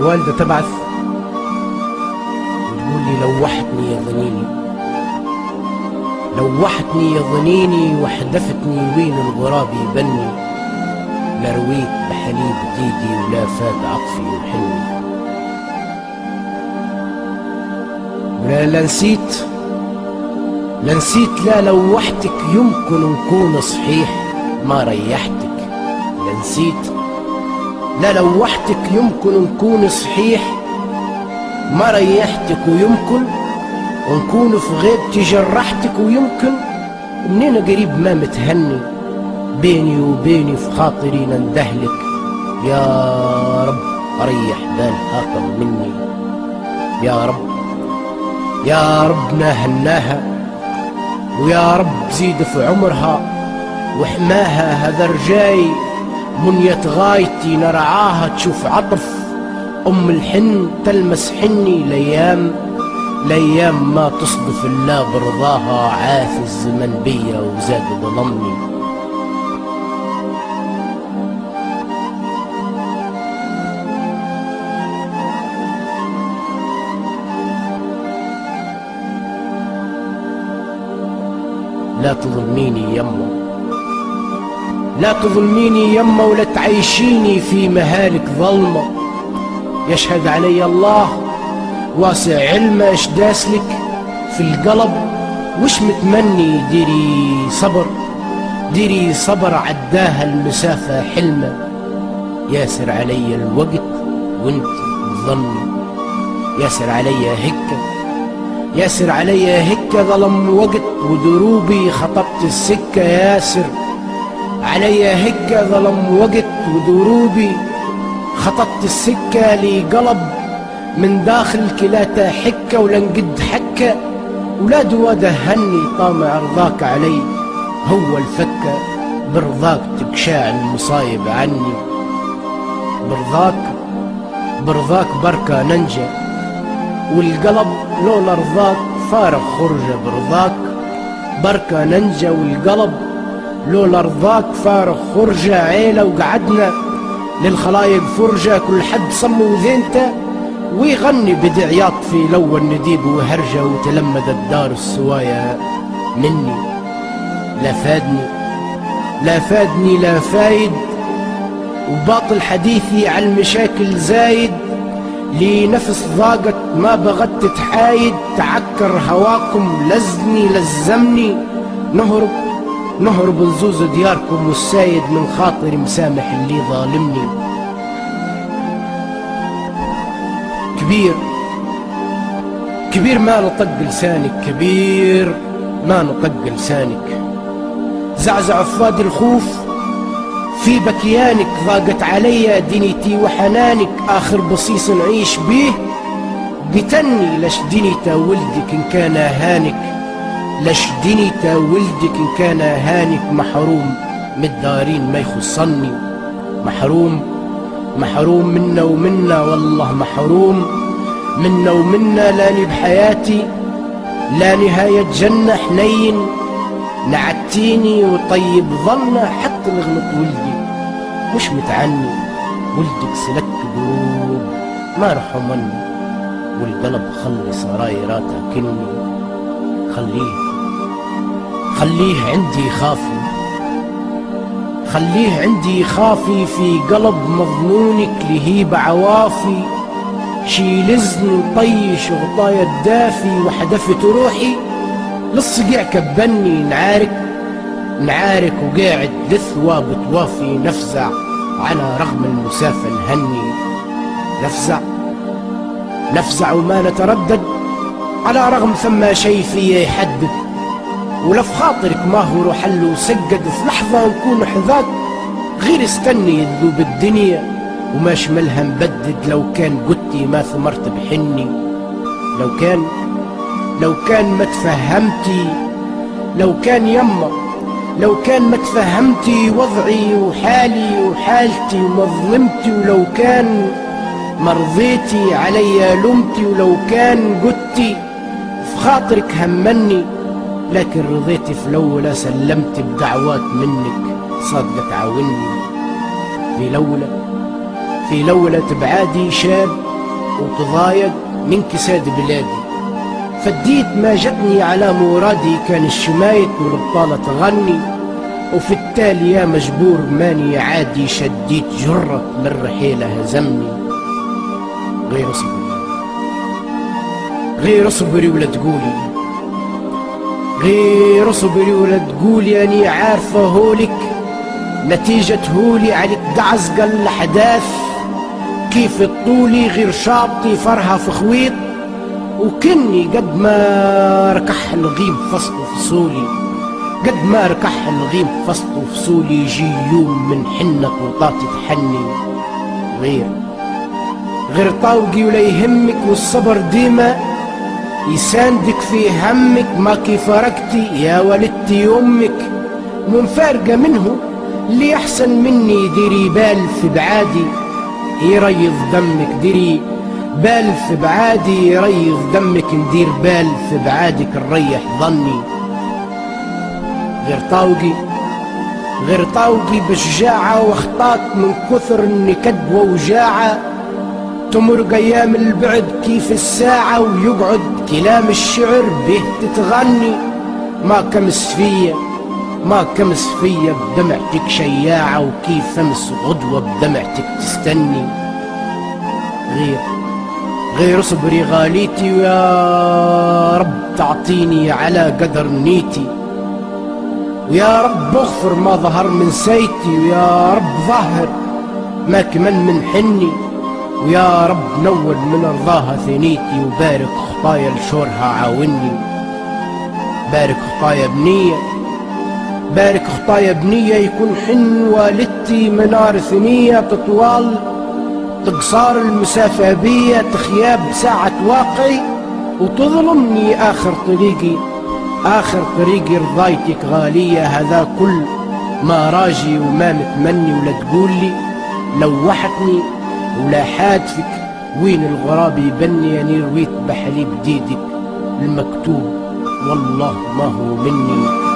الوالدة تبعث وتقول لي لوحتني يا ظنيني، لوحتني يا ظنيني وحدفتني وين الغراب يبني، لا رويت بحليب ديدي ولا فات عطفي وحني، لا نسيت لا لوحتك يمكن نكون صحيح ما ريحتك، لا نسيت لا لوحتك يمكن نكون صحيح ما ريحتك، ويمكن ونكون في غيبتي جرحتك، ويمكن منين قريب ما متهني بيني وبيني في خاطري نندهلك، يا رب أريح بال خاطر مني، يا رب ناهناها، ويا رب زيد في عمرها وحماها، هذا رجاي منية غايتي نرعاها تشوف عطف أم الحن تلمس حني، لأيام ما تصدف إلا برضاها، عاف الزمن بيا وزاد ظلمني. لا تظلميني يما، لا تظلميني يما، ولا تعيشيني في مهالك ظلمة، يشهد علي الله واسع علمه اش داسلك في القلب، وش متمني ديري صبر عداها المسافة حلمة، ياسر علي الوقت وانت تظني، ياسر علي هكة ظلم وقت ودروبي خطبت السكة، ياسر علي هكة ظلم وقت ودروبي خطبت السكة، لي قلب من داخل كلاته حكة ولنقد حكة، ولا دواد هني طامع رضاك علي هو الفكة، برضاك تقشاع المصايب عني، برضاك بركة ننجى، والقلب لولا رضاك فارغ خرجة، برضاك بركة ننجى، والقلب لولا رضاك فارغ خرجة، عيلة وقعدنا للخلايق فرجة، كل حد صم وذينته ويغني بدعياط في لون نديب وهرجة، وتلمد الدار السوايا مني، لا فادني لا فايد، وباطل حديثي على المشاكل زايد، لي نفس ضاقت ما بغت تتحايد، تعكر هواكم لزني لزمني، نهرب نزوز دياركم والسايد، من خاطري مسامح اللي ظالمني، كبير ما نطق لسانك، كبير ما نطق لسانك، زعزع فؤادي الخوف في بكيانك، ضاقت علي دنيتي وحنانك، آخر بصيص نعيش بيه قتلني، لش دنيتا ولدك إن كان هانك، لش دنيتا ولدك إن كان هانك، محروم من الدارين ما يخصني، محروم منا ومنا، والله محروم منا ومنا، لاني بحياتي لا نهاية جنة حنين، نعتيني وطيب ظنه حتى الغلط ولدي مش متعني، ولدك سلك قلوب ما رحمني، والقلب خلي سرايراته كني، خليه عندي خافي في قلب مضمونك، لهيب عوافي شي لزن طيش غطايا الدافي، وحدفت روحي للصقيع كبني، نعارك وقاعد للثواب توافي، نفزع على رغم المسافة نهني، نفزع وما نتردد على رغم ثم شي فيا يحدد، ولف خاطرك ما هو روح له وسجد، في لحظة نكون حذاك غير استني يذوب الدنيا وما شملها مبدد، لو كان قدتي ما ثمرت بحني، لو كان ما تفهمتي، لو كان ما تفهمتي وضعي وحالي وحالتي ومظلمتي، ولو كان مرضيتي علي لومتي، ولو كان قدتي في خاطرك همني، لكن رضيتي في الأولى سلمت بدعوات منك صادقة تعاوني، في لولة تبعادي شاب وتضايق من كساد بلادي، فديت ما جتني على مرادي، كان الشمايت والبطالة تغني، وفي التالي يا مجبور ماني عادي، شديت جرة من رحيلة هزمني. غير صبري غير صبري ولا تقولي، غير صبري ولا تقولي أني عارفة هولك نتيجة هولي عليك دعزقة الأحداث، كيف الطولي غير شاطي فرها في خويط، وكني قد ما ركح الغيم فصل فصولي، قد ما ركح الغيم فصل فصولي، يجي يوم من حنك وطاطي تحني. غير طاوقي ولا يهمك، والصبر ديما يساندك في همك، ما كيف فرقتي يا ولدتي أمك، منفارقة منه اللي أحسن مني، ديري بال في بعادي يريض دمك، ديري بال في بعادي يريض دمك، ندير بال في بعادك نريح ظني. غير طاوقي بشجاعة واخطاك من كثر النكد ووجاعة، تمر ايام البعد كيف الساعة، ويقعد كلام الشعر به تتغني، ما كمس فيا بدمعتك شياعة، وكيف امس غدوة بدمعتك تستني. غير صبري غاليتي، ويا رب تعطيني على قدر نيتي، ويا رب اغفر ما ظهر من سيتي، ويا رب ظهر ما كمن من حني، ويا رب نور من رضاها ثنيتي، وبارك خطايا لشورها عاوني. بارك خطايا بنية يكون حن والدتي منار ثنية، تطوال تقصار المسافة بيا، تخياب ساعة واقعي وتظلمني آخر طريقي رضايتك غالية، هذا كل ما راجي وما متمني، ولا تقولي لوحتني ولا حادفك، وين الغراب يبني، أني رويت بحليب ديدك المكتوب والله ما هو مني.